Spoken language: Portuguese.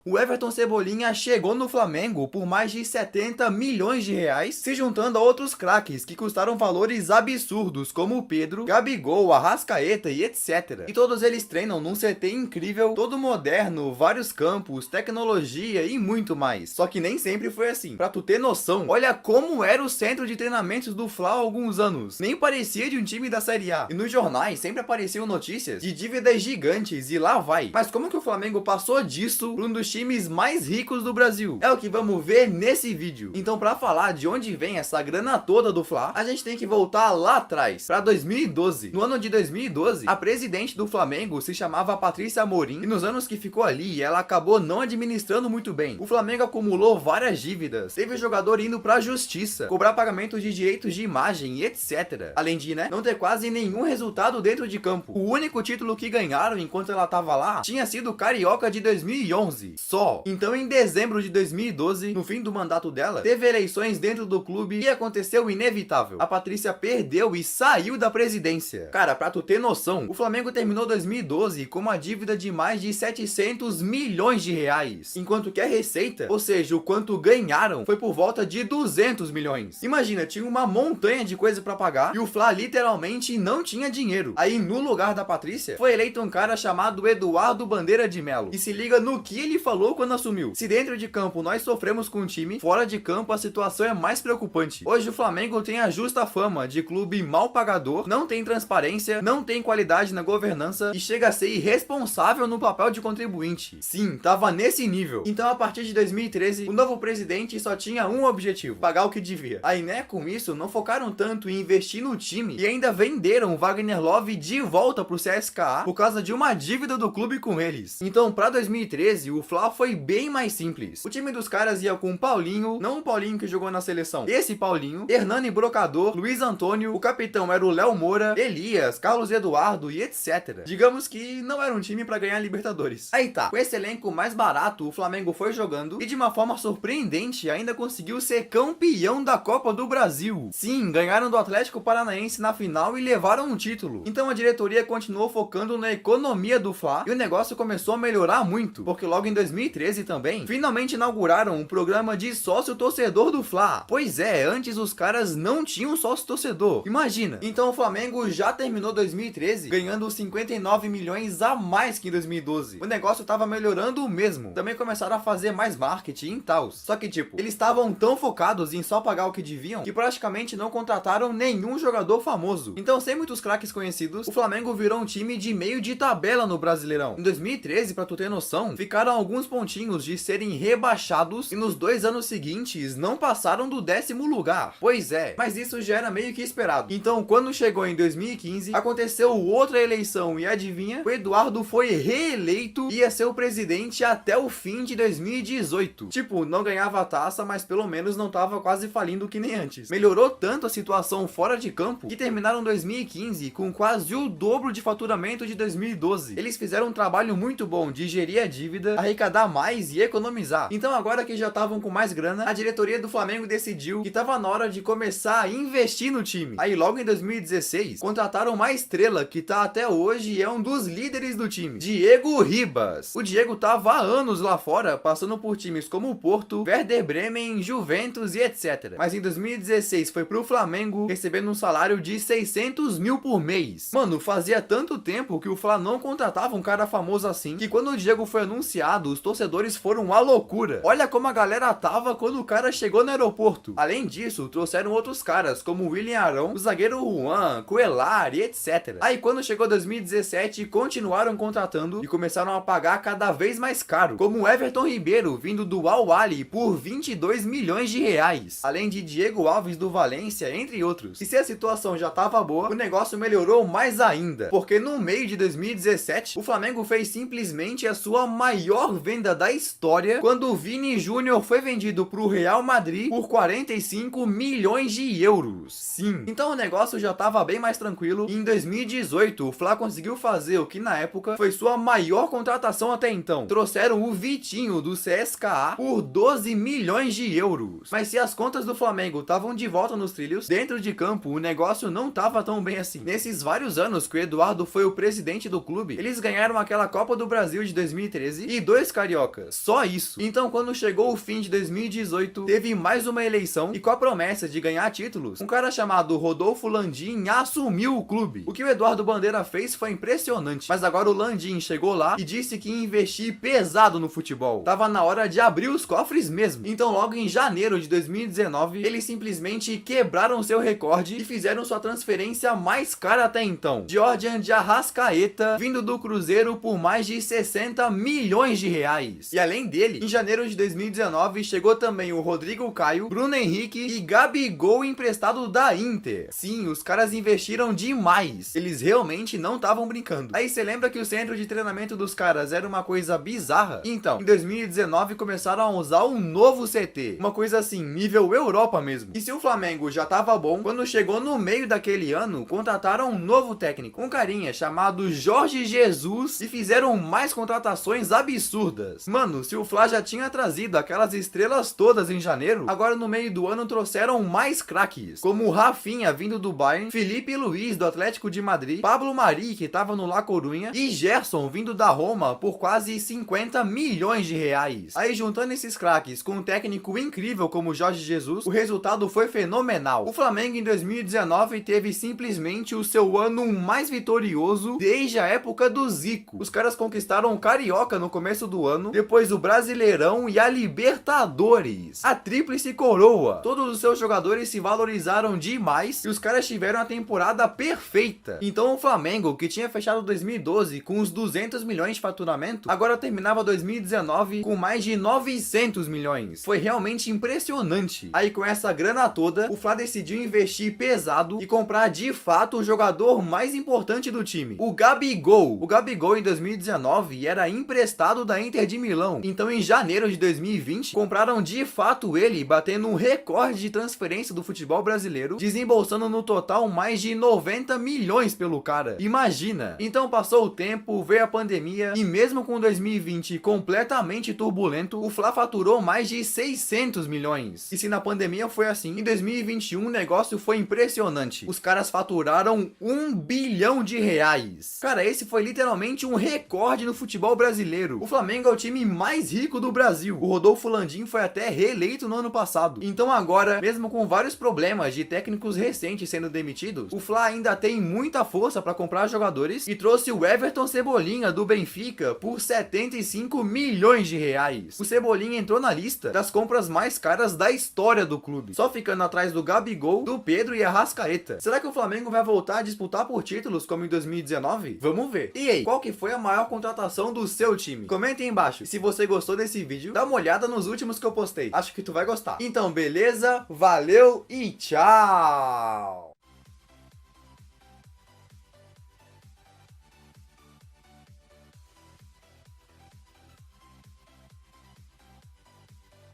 O Everton Cebolinha chegou no Flamengo por mais de 70 milhões de reais, se juntando a outros craques que custaram valores absurdos como o Pedro, Gabigol, Arrascaeta e etc. E todos eles treinam num CT incrível, todo moderno, vários campos, tecnologia e muito mais. Só que nem sempre foi assim. Pra tu ter noção, olha como era o centro de treinamentos do Fla há alguns anos. Nem parecia de um time da Série A. E nos jornais sempre apareciam notícias de dívidas gigantes e lá vai. Mas como que o Flamengo passou disso para um dos times mais ricos do Brasil? É o que vamos ver nesse vídeo. Então, para falar de onde vem essa grana toda do Fla, a gente tem que voltar lá atrás, para 2012. No ano de 2012, a presidente do Flamengo se chamava Patrícia Amorim e nos anos que ficou ali, ela acabou não administrando muito bem. O Flamengo acumulou várias dívidas, teve jogador indo para a justiça, cobrar pagamentos de direitos de imagem e etc. Além de, não ter quase nenhum resultado dentro de campo. O único título que ganharam enquanto ela tava lá tinha sido o Carioca de 2011. Só. Então, em dezembro de 2012, no fim do mandato dela, teve eleições dentro do clube e aconteceu o inevitável. A Patrícia perdeu e saiu da presidência. Cara, pra tu ter noção, o Flamengo terminou 2012 com uma dívida de mais de 700 milhões de reais, enquanto que a receita, ou seja, o quanto ganharam, foi por volta de 200 milhões. Imagina, tinha uma montanha de coisa pra pagar e o Fla literalmente não tinha dinheiro. Aí, no lugar da Patrícia, foi eleito um cara chamado Eduardo Bandeira de Melo. E se liga no que ele falou quando assumiu. Se dentro de campo nós sofremos com o time, fora de campo a situação é mais preocupante. Hoje o Flamengo tem a justa fama de clube mal pagador, não tem transparência, não tem qualidade na governança e chega a ser irresponsável no papel de contribuinte. Sim, tava nesse nível. Então, a partir de 2013, o novo presidente só tinha um objetivo: pagar o que devia. Aí, com isso, não focaram tanto em investir no time e ainda venderam o Wagner Love de volta pro CSKA por causa de uma dívida do clube com eles. Então, pra 2013, o Fla foi bem mais simples. O time dos caras ia com Paulinho, não o Paulinho que jogou na seleção, esse Paulinho, Hernani Brocador, Luiz Antônio, o capitão era o Léo Moura, Elias, Carlos Eduardo e etc. Digamos que não era um time pra ganhar Libertadores. Aí tá, com esse elenco mais barato, o Flamengo foi jogando e de uma forma surpreendente ainda conseguiu ser campeão da Copa do Brasil. Sim, ganharam do Atlético Paranaense na final e levaram um título. Então a diretoria continuou focando na economia do Fla e o negócio começou a melhorar muito, porque logo em 2013 também, finalmente inauguraram um programa de sócio-torcedor do Fla. Pois é, antes os caras não tinham sócio-torcedor. Imagina. Então o Flamengo já terminou 2013 ganhando 59 milhões a mais que em 2012. O negócio tava melhorando mesmo. Também começaram a fazer mais marketing e tal. Só que tipo, eles estavam tão focados em só pagar o que deviam que praticamente não contrataram nenhum jogador famoso. Então, sem muitos craques conhecidos, o Flamengo virou um time de meio de tabela no Brasileirão. Em 2013, pra tu ter noção, ficaram alguns pontinhos de serem rebaixados e nos 2 anos seguintes não passaram do 10º lugar. Pois é, mas isso já era meio que esperado. Então, quando chegou em 2015, aconteceu outra eleição e adivinha? O Eduardo foi reeleito e ia ser o presidente até o fim de 2018. Tipo, não ganhava a taça, mas pelo menos não tava quase falindo que nem antes. Melhorou tanto a situação fora de campo que terminaram 2015 com quase o dobro de faturamento de 2012. Eles fizeram um trabalho muito bom de gerir a dívida, arrecadar mais e economizar. Então, agora que já estavam com mais grana, a diretoria do Flamengo decidiu que tava na hora de começar a investir no time. Aí logo em 2016, contrataram uma estrela que tá até hoje e é um dos líderes do time, Diego Ribas. O Diego tava há anos lá fora, passando por times como o Porto, Werder Bremen, Juventus e etc. Mas em 2016 foi pro Flamengo, recebendo um salário de 600 mil por mês. Mano, fazia tanto tempo que o Fla não contratava um cara famoso assim, que quando o Diego foi anunciado, os torcedores foram uma loucura. Olha como a galera tava quando o cara chegou no aeroporto. Além disso, trouxeram outros caras, como William Arão, o zagueiro Juan, Coelar e etc. Aí quando chegou 2017, continuaram contratando e começaram a pagar cada vez mais caro, como o Everton Ribeiro, vindo do Al Ahly por 22 milhões de reais, além de Diego Alves do Valência, entre outros. E se a situação já tava boa, o negócio melhorou mais ainda, porque no meio de 2017, o Flamengo fez simplesmente a sua maior venda da história, quando o Vini Júnior foi vendido pro Real Madrid por 45 milhões de euros. Sim. Então o negócio já tava bem mais tranquilo e em 2018 o Fla conseguiu fazer o que na época foi sua maior contratação até então. Trouxeram o Vitinho do CSKA por 12 milhões de euros. Mas se as contas do Flamengo estavam de volta nos trilhos, dentro de campo o negócio não tava tão bem assim. Nesses vários anos que o Eduardo foi o presidente do clube, eles ganharam aquela Copa do Brasil de 2013 e 2 cariocas. Só isso. Então, quando chegou o fim de 2018, teve mais uma eleição e com a promessa de ganhar títulos, um cara chamado Rodolfo Landim assumiu o clube. O que o Eduardo Bandeira fez foi impressionante, mas agora o Landim chegou lá e disse que ia investir pesado no futebol. Tava na hora de abrir os cofres mesmo. Então, logo em janeiro de 2019, eles simplesmente quebraram seu recorde e fizeram sua transferência mais cara até então. Georgian de Arrascaeta, vindo do Cruzeiro por mais de 60 milhões de reais. E além dele, em janeiro de 2019, chegou também o Rodrigo Caio, Bruno Henrique e Gabigol emprestado da Inter. Sim, os caras investiram demais. Eles realmente não estavam brincando. Aí você lembra que o centro de treinamento dos caras era uma coisa bizarra? Então, em 2019 começaram a usar um novo CT. Uma coisa assim, nível Europa mesmo. E se o Flamengo já tava bom, quando chegou no meio daquele ano, contrataram um novo técnico, um carinha chamado Jorge Jesus, e fizeram mais contratações absurdas. Mano, se o Fla já tinha trazido aquelas estrelas todas em janeiro, agora no meio do ano trouxeram mais craques, como o Rafinha vindo do Bayern, Felipe Luiz do Atlético de Madrid, Pablo Mari que tava no La Coruña e Gerson vindo da Roma por quase 50 milhões de reais. Aí juntando esses craques com um técnico incrível como Jorge Jesus, o resultado foi fenomenal. O Flamengo em 2019 teve simplesmente o seu ano mais vitorioso desde a época do Zico. Os caras conquistaram o Carioca no começo do ano, depois o Brasileirão e a Libertadores. A tríplice coroa. Todos os seus jogadores se valorizaram demais e os caras tiveram a temporada perfeita. Então o Flamengo, que tinha fechado 2012 com uns 200 milhões de faturamento, agora terminava 2019 com mais de 900 milhões. Foi realmente impressionante. Aí com essa grana toda, o Fla decidiu investir pesado e comprar de fato o jogador mais importante do time, o Gabigol. O Gabigol em 2019 era emprestado da Inter de Milão. Então em janeiro de 2020, compraram de fato ele, batendo um recorde de transferência do futebol brasileiro, desembolsando no total mais de 90 milhões pelo cara. Imagina! Então passou o tempo, veio a pandemia e mesmo com 2020 completamente turbulento, o Fla faturou mais de 600 milhões. E se na pandemia foi assim, em 2021 o negócio foi impressionante. Os caras faturaram 1 bilhão de reais. Cara, esse foi literalmente um recorde no futebol brasileiro. O Flamengo é o time mais rico do Brasil. O Rodolfo Landim foi até reeleito no ano passado. Então agora, mesmo com vários problemas de técnicos recentes sendo demitidos, o Fla ainda tem muita força para comprar jogadores e trouxe o Everton Cebolinha do Benfica por 75 milhões de reais. O Cebolinha entrou na lista das compras mais caras da história do clube, só ficando atrás do Gabigol, do Pedro e Arrascaeta. Será que o Flamengo vai voltar a disputar por títulos como em 2019? Vamos ver. E aí, qual que foi a maior contratação do seu time? Comenta aí embaixo. E se você gostou desse vídeo, dá uma olhada nos últimos que eu postei. Acho que tu vai gostar. Então, beleza? Valeu e tchau!